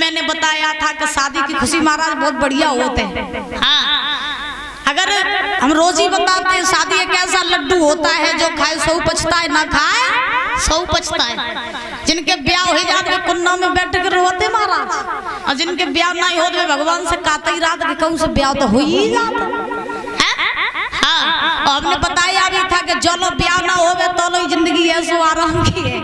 मैंने बताया था कि शादी की खुशी महाराज बहुत बढ़िया होते हैं। हाँ, अगर हम रोज ही बताते हैं शादी एक ऐसा लड्डू होता है जो खाए सौ पछता है, ना खाए सौ पछता है। जिनके ब्याह हो जाते कुन्ना में बैठ कर रोते महाराज, और जिनके ब्याह नहीं होते भगवान से काते ही रात के कहूं से ब्याह तो हो ही जाता। हाँ, और हमने बताया भी था कि जो लोग ब्याह ना होवे तो लोग जिंदगी ऐसो आराम की है।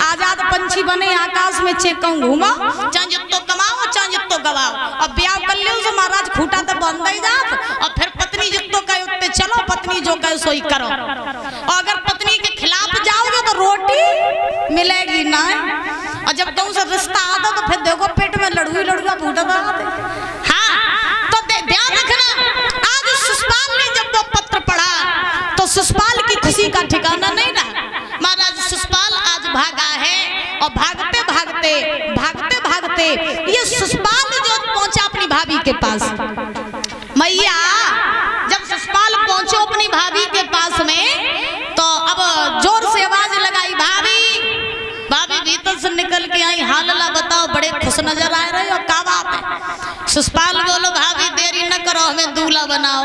आजाद पंछी बने आकाश में चेकों घूमो, चाहे जितो कमाओ चाहे जितो गवाओ, और ब्याह कर ले उसे महाराज खूटा तो बंद ही जात, और फिर पत्नी जितो कहे उतने चलो, पत्नी जो कहे सोई करो। और अगर पत्नी के खिलाफ जाओगे तो रोटी मिलेगी ना, और जब कहूं से रिश्ता आता तो फिर देखो पेट में लड़ुई लड़ुआ फूटा था। हाँ, तो ध्यान रखना, आज ससुराल ने जब वो पत्र पढ़ा तो ससुराल की खुशी का ठिकाना नहीं रहा। महाराज ससुराल आज भागा है, और भागते भागते भागते भागते ये ससुराल जो पहुंचा अपनी भाभी के पास। मैया जब ससुराल पहुंचो अपनी भाभी के पास में तो अब जोर से आवाज लगाई, भाभी। भाभी भीतर से निकल के आई, हालला बताओ, बड़े खुश नजर आ रहे हो, क्या बात है? ससुराल बोलो, भाभी देरी न करो, हमें दूल्हा बनाओ।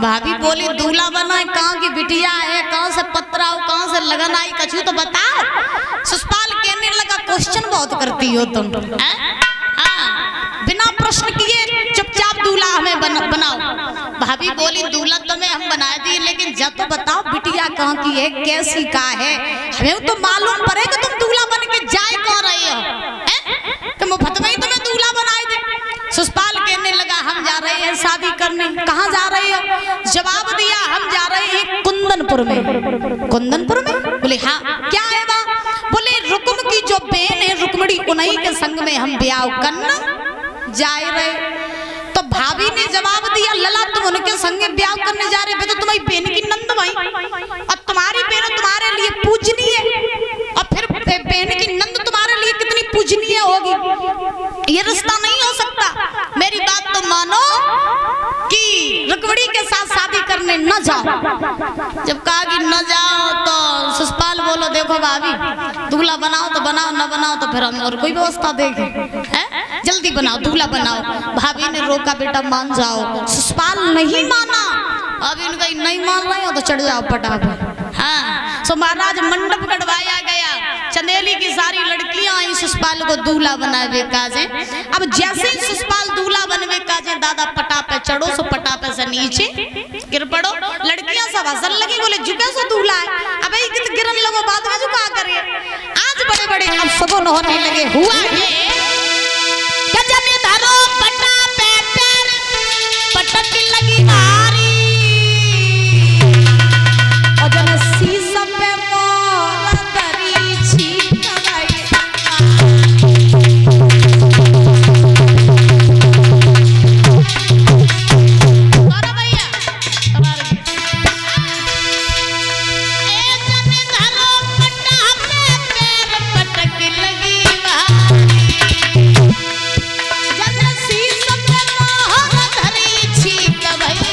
भाभी बोली, दूल्हा बनाए? कहाँ की बिटिया है, कहाँ से पत्रा हो, कहाँ से लगन आई, कछु तो बताओ। ससुराल कहने लगा, क्वेश्चन बहुत करती हो तुम, बिना प्रश्न किए चुपचाप दूल्हा हमें बनाओ। भाभी बोली, दूल्हा तुम्हें हम बना दिए, लेकिन जब तो बताओ बिटिया कहाँ की है, कैसी का है, हमें तो मालूम पड़ेगा तुम दूल्हा बन के जाए कौन रही हो, तो मुफ्त में ही तुम्हें दूल्हा बनाए दे। ससुराल कहने लगा, हम जा रहे हैं शादी करने। कहाँ जा रहे हो? जवाब दिया, हम जा रहे हैं कुंदनपुर में। कुंदनपुर में? बोले हाँ, क्या है वहाँ? बोले रुक्म की जो बहन है रुक्मणी, उन्हीं के संग में हम ब्याह करना जा रहे। तो भाभी ने जवाब दिया, लला तुम उनके संगे ब्याह करने जा रहे, तो तुम्हारी बहन की नंद भाई, और तुम्हारी बहन तुम्हारे लिए पूजनीय है, और फिर बहन की नंद तुम्हारे लिए कितनी पूजनीय होगी, ये रिश्ता नहीं हो सकता। मेरी बात तो मानो कि रुक्मणी के साथ शादी करने न जाओ। जब कहा कि न जाओ तो ससुराल बोलो, देखो भाभी दूल्हा बनाओ तो बनाओ, न बनाओ तो फिर हम और कोई व्यवस्था देखें, जल्दी बनाओ दूल्हा बनाओ। भाभी ने रोका, बेटा मान जाओ। ससुराल नहीं माना, अब इनका नहीं मान रहे हो तो चढ़ जाओ पटापट। हाँ, सो महाराज मंडप गड़वाया गया, चंदेली की सारी लड़कियां आई ससुराल को दूल्हा बनावे काजे। अब जैसे ही ससुराल दूल्हा बनवे काजे, दादा पटापे चढ़ो, सो पटापे से नीचे गिर पड़ो। लड़कियां सब हंसन लगी, बोले झुके सो दूल्हा है, अब गिरन लगो, बाद में झुका करे। आज बड़े बड़े अब सगुन होने लगे, हुआ पटक लगी मारी, और जन शीशा पे मोर दरी छीट गई। और भैया एक जन धरो पट्टा पे पैर पटक लगी मारी, जन शीशा पे मोर दरी छीट गई।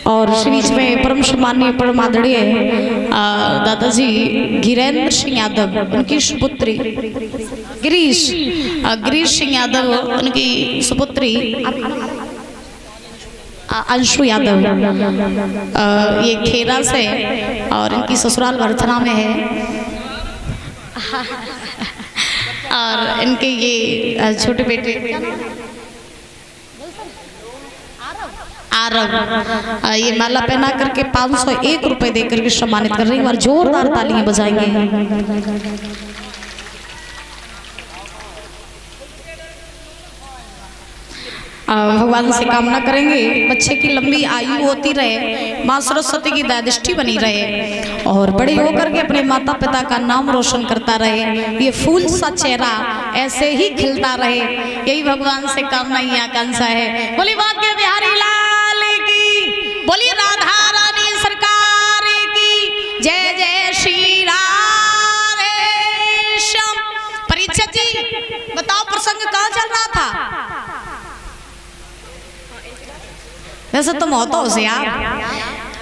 और इस बीच में परम सम्माननीय परम आदरणीय दादाजी गिरेंद्र सिंह यादव, उनकी सुपुत्री गिरीश सिंह यादव, उनकी सुपुत्री अंशु यादव, ये खेरा से और इनकी ससुराल वर्धना में है। और इनके ये छोटे बेटे आरव, ये माला पहना करके 501 रुपए देकर के सम्मानित कर रही हैं और जोरदार तालियां बजाएंगे। भगवान से कामना करेंगे बच्चे की लंबी आयु होती रहे, माँ सरस्वती की दयादृष्टि बनी रहे और बड़े होकर के अपने माता पिता का नाम रोशन करता रहे, ये फूल सा चेहरा ऐसे ही खिलता रहे, यही भगवान से कामना ही आकांक्षा है। बोली भाग्य बिहारी लाल की, बोली राधा रानी सरकार की, जय जय श्री राधे श्याम। परीक्षित जी बताओ प्रसंग कहाँ चल रहा था? वैसे तुम होता हो यार,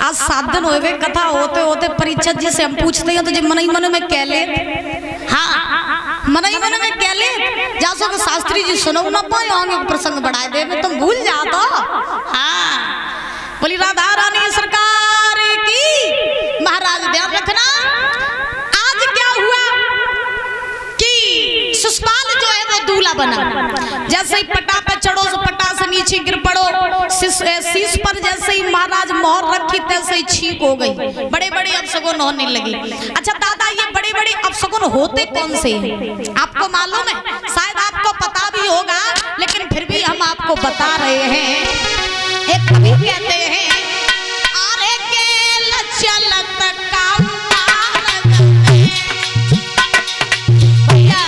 आज 7 दिन हो गए कथा होते होते। परीक्षित जी से हम पूछते हैं तो जी मन ही मन में कह ले, हाँ मन ही मन में कह ले, जैसो कि शास्त्री जी सुनो ना पाए आगे प्रसंग बढ़ाए दे में तुम भूल जाता। हाँ बोली राधा रानी सरकार की। महाराज ध्यान रखना, आज क्या हुआ कि सुषपाल जो है वो दूल्हा बना। जैसे ही पटा पे चढ़ो तो पटा से नीचे गिर पड़ो, शीश पर जैसे ही महाराज मोहर रखी तैसे ही छींक हो गई, बड़े बड़े अपशगुन होने लगी। अच्छा दादा, ये बड़े बड़े अपशगुन होते कौन से हैं आपको मालूम है? शायद आपको पता भी होगा, लेकिन फिर भी हम आपको बता रहे हैं। एक कवि कहते हैं, अरे केल चलत काऊ मार्ग में, भैया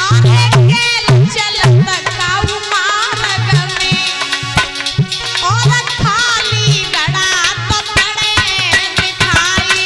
अरे केल चलत काऊ मार्ग में, और खाली गड़ा तो पड़े दिखाई।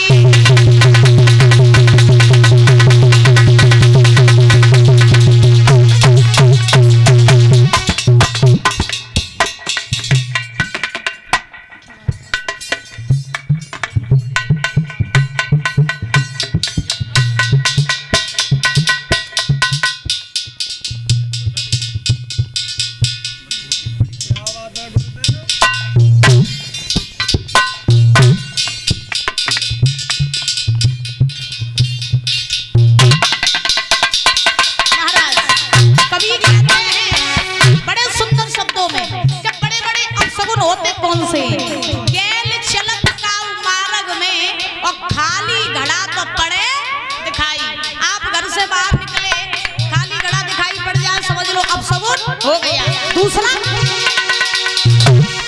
हो गया दूसरा,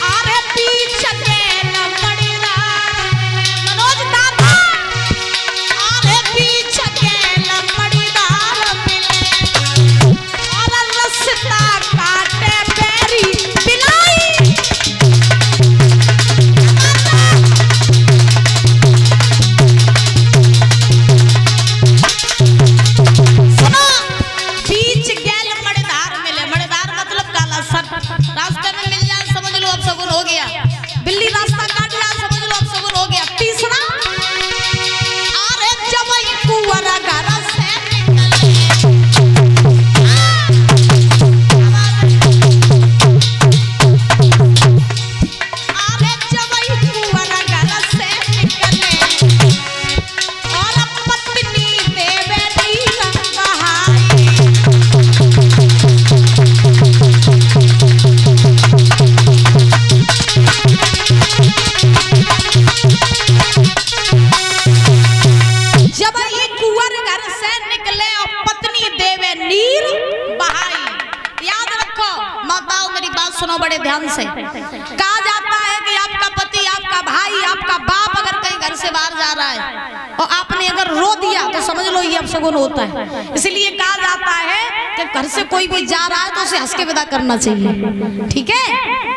अरे पीछे लमड़ीदार मनोज दादा, अरे पीछे लमड़ीदार मिले, और रस्ता काटे पैरी बिलाई। सुनो, बीच गैल मड़ेदार मिले, मड़ेदार मतलब काला सर, रास्ते में मिल जाए समझ लो अब सगुन हो गया। बिल्ली रास्ता काट जाए समझ लो अब सगुन हो गया। तीसरा, अरे जवई कुंवर घर से अरे जवई कुंवर घर से निकले, और पत्नी देवे नीला बहाई। जब ये कुंवर घर से निकले और पत्नी देवे नीर बहाई। याद रखो माताओं, मेरी बात सुनो बड़े ध्यान से। कहा जाता है कि आपका पति, आपका भाई, आपका बाप अगर कहीं घर से बाहर जा रहा है और आपने अगर रो दिया तो समझ लो ये अपशगुन होता है। इसलिए कहा जाता है कि घर से कोई भी जा रहा है तो उसे हंस के विदा करना चाहिए, ठीक है।